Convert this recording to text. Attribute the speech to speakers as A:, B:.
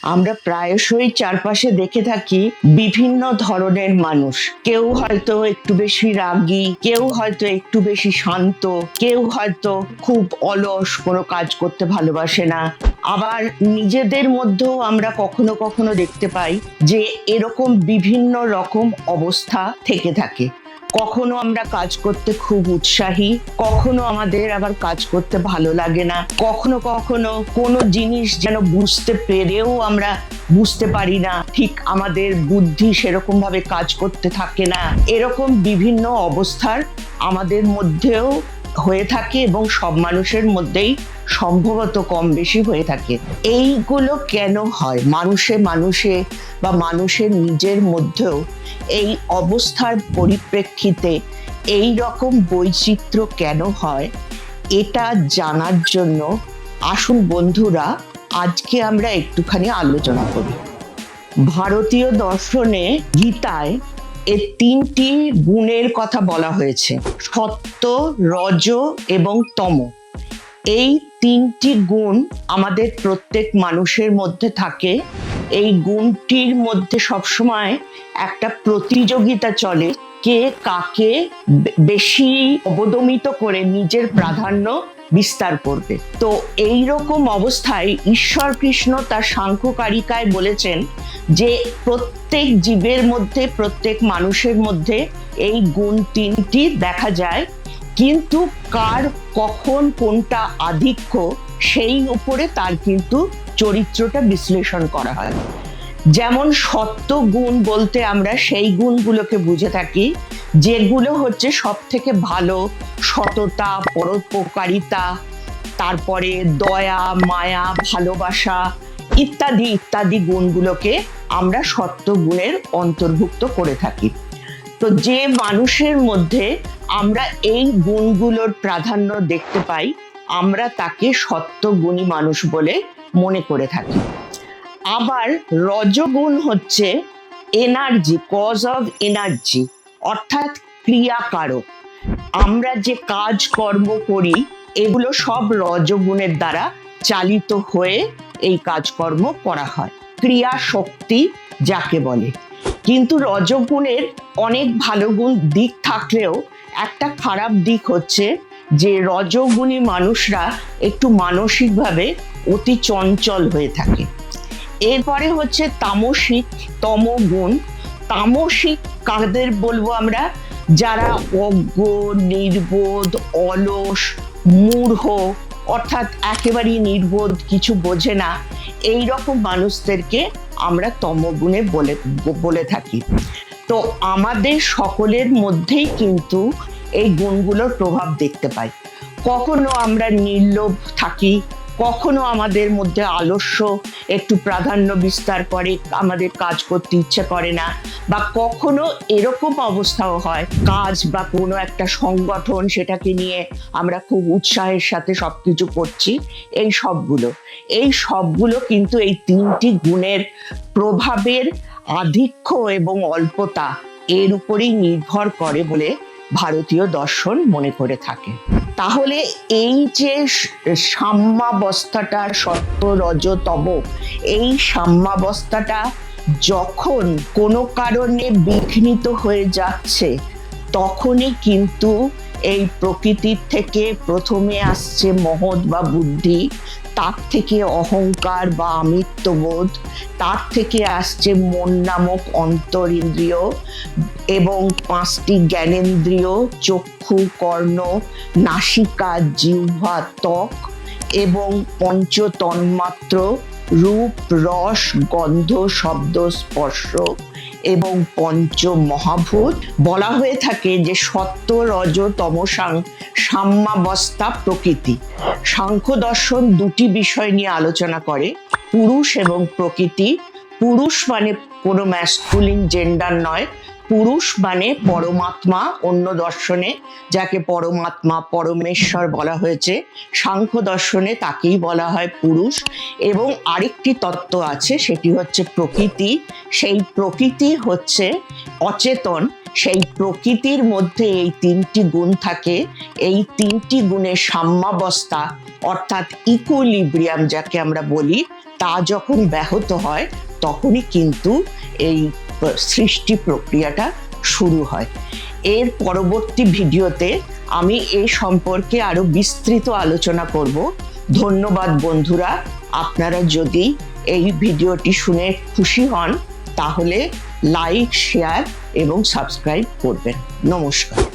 A: আমরা প্রায়শই চারপাশে দেখে থাকি বিভিন্ন ধরনের মানুষ। কেউ হয়তো একটু বেশি রাগী, কেউ হয়তো একটু বেশি শান্ত, কেউ হয়তো খুব অলস, কোনো কাজ করতে ভালোবাসে না। আবার নিজেদের মধ্যেও আমরা কখনো কখনো দেখতে পাই যে এরকম বিভিন্ন রকম অবস্থা থেকে থাকে। কখনো আমরা কাজ করতে খুব উৎসাহী, কখনো আমাদের আবার কাজ করতে ভালো লাগে না, কখনো কখনো কোনো জিনিস যেন বুঝতে পেরেও আমরা বুঝতে পারি না, ঠিক আমাদের বুদ্ধি সেরকম ভাবে কাজ করতে থাকে না। এরকম বিভিন্ন অবস্থার আমাদের মধ্যেও হয়ে থাকে এবং সব মানুষের মধ্যেই সম্ভবত কম বেশি হয়ে থাকে। এইগুলো কেন হয় মানুষে মানুষে বা মানুষের নিজের মধ্যেও এই অবস্থার পরিপ্রেক্ষিতে এই রকম বৈচিত্র্য কেন হয়, এটা জানার জন্য আসুন বন্ধুরা আজকে আমরা একটুখানি আলোচনা করি। ভারতীয় দর্শনে গীতায় এর তিনটি গুণের কথা বলা হয়েছে, সত্য, রজ এবং তম। এই তিনটি গুণ আমাদের প্রত্যেক মানুষের মধ্যে থাকে। এই গুণটির মধ্যে সবসময় একটা প্রতিযোগিতা চলে, কে কাকে বেশি অবদমিত করে নিজের প্রাধান্য বিস্তার করবে। তো এই রকম অবস্থায় ঈশ্বর কৃষ্ণ তার সাংখ্যকারিকায় বলেছেন যে প্রত্যেক জীবের মধ্যে, প্রত্যেক মানুষের মধ্যে এই গুণ তিনটি দেখা যায়, কিন্তু কার কখন কোনটা আধিক্য সেই উপরে তার কিন্তু চরিত্রটা বিশ্লেষণ করা হয়। যেমন সত্য গুণ বলতে আমরা সেই গুণগুলোকে বুঝে থাকি যেগুলো হচ্ছে সব থেকে ভালো, সততা, পরোপকারিতা, তারপরে দয়া, মায়া, ভালোবাসা ইত্যাদি ইত্যাদি গুণগুলোকে আমরা সত্য গুণের অন্তর্ভুক্ত করে থাকি। তো যে মানুষের মধ্যে আমরা এই গুণগুলোর প্রাধান্য দেখতে পাই, আমরা তাকে সত্যগুণী মানুষ বলে মনে করে থাকি। আবার রজগুণ হচ্ছে এনার্জি, কজ অফ এনার্জি, অর্থাৎ ক্রিয়াকারক। আমরা যে কাজ কর্ম করি এগুলো সব রজগুণের দ্বারা চালিত হয়ে এই কাজকর্ম করা হয়, ক্রিয়া শক্তি যাকে বলে। কিন্তু রজগুণের অনেক ভালো গুণ দিক থাকলেও একটা খারাপ দিক হচ্ছে যে রজগুণী মানুষরা একটু মানসিকভাবে অতি চঞ্চল হয়ে থাকে। এরপরে হচ্ছে তামসিক, তমগুণ। তামসিক কাদের বলবো আমরা? যারা অজ্ঞ, নির্বোধ, অলস, মূঢ়, অর্থাৎ একেবারেই নির্বোধ, কিছু বোঝে না, এই রকম মানুষদেরকে আমরা তমগুণে বলে থাকি। তো আমাদের সকলের মধ্যেই কিন্তু এই গুণগুলোর প্রভাব দেখতে পাই। কখনো আমরা নির্লোভ থাকি, কখনো আমাদের মধ্যে আলস্য একটু প্রাধান্য বিস্তার করে, আমাদের কাজ করতে ইচ্ছে করে না, বা কখনো এরকম অবস্থাও হয় কাজ বা কোনো একটা সংগঠন সেটাকে নিয়ে আমরা খুব উৎসাহের সাথে সবকিছু করছি। এই সবগুলো কিন্তু এই তিনটি গুণের প্রভাবের আধিক্য এবং অল্পতা এর উপরেই নির্ভর করে বলে ভারতীয় দর্শন মনে করে থাকে। তাহলে এই যে সাম্যাবস্থাটা, সত্য, রজ, তম, এই সাম্যাবস্থাটা যখন কোনো কারণে বিঘ্নিত হয়ে যাচ্ছে, তখনই কিন্তু এই প্রকৃতির থেকে প্রথমে আসছে মহৎ বা বুদ্ধি, তার থেকে অহংকার বা আমিত্ববোধ, তার থেকে আসছে মন নামক অন্তরিন্দ্রিয় এবং পাঁচটি জ্ঞানেন্দ্রিয়, চক্ষু, কর্ণ, নাসিকা, জিহ্বা, ত্বক, এবং পঞ্চ তন্মাত্র, রূপ, রস, গন্ধ, শব্দ, স্পর্শ এবং পঞ্চ মহাভূত। বলা হয়ে থাকে যে সত্য, রজ, তমসাং সাম্যাবস্থা প্রকৃতি। সাংখ্য দর্শন দুটি বিষয় নিয়ে আলোচনা করে, পুরুষ এবং প্রকৃতি। পুরুষ মানে কোনো ম্যাসকুলিন জেন্ডার নয়, পুরুষ মানে পরমাত্মা। অন্য দর্শনে যাকে পরমাত্মা, পরমেশ্বর বলা হয়েছে, সাংখ্য দর্শনে তাকেই বলা হয় পুরুষ। এবং আরেকটি তত্ত্ব আছে, সেটি হচ্ছে প্রকৃতি। সেই প্রকৃতি হচ্ছে অচেতন সেই প্রকৃতির মধ্যে এই তিনটি গুণ থাকে। এই তিনটি গুণের সাম্যাবস্থা অর্থাৎ ইকুইলিব্রিয়াম যাকে আমরা বলি, তা যখন ব্যাহত হয় তখনই কিন্তু এই সৃষ্টি প্রক্রিয়াটা শুরু হয়। এর পরবর্তী ভিডিওতে আমি এ সম্পর্কে আরো বিস্তৃত আলোচনা করব। ধন্যবাদ বন্ধুরা। আপনারা যদি এই ভিডিওটি শুনে খুশি হন তাহলে লাইক, শেয়ার এবং সাবস্ক্রাইব করবেন। নমস্কার।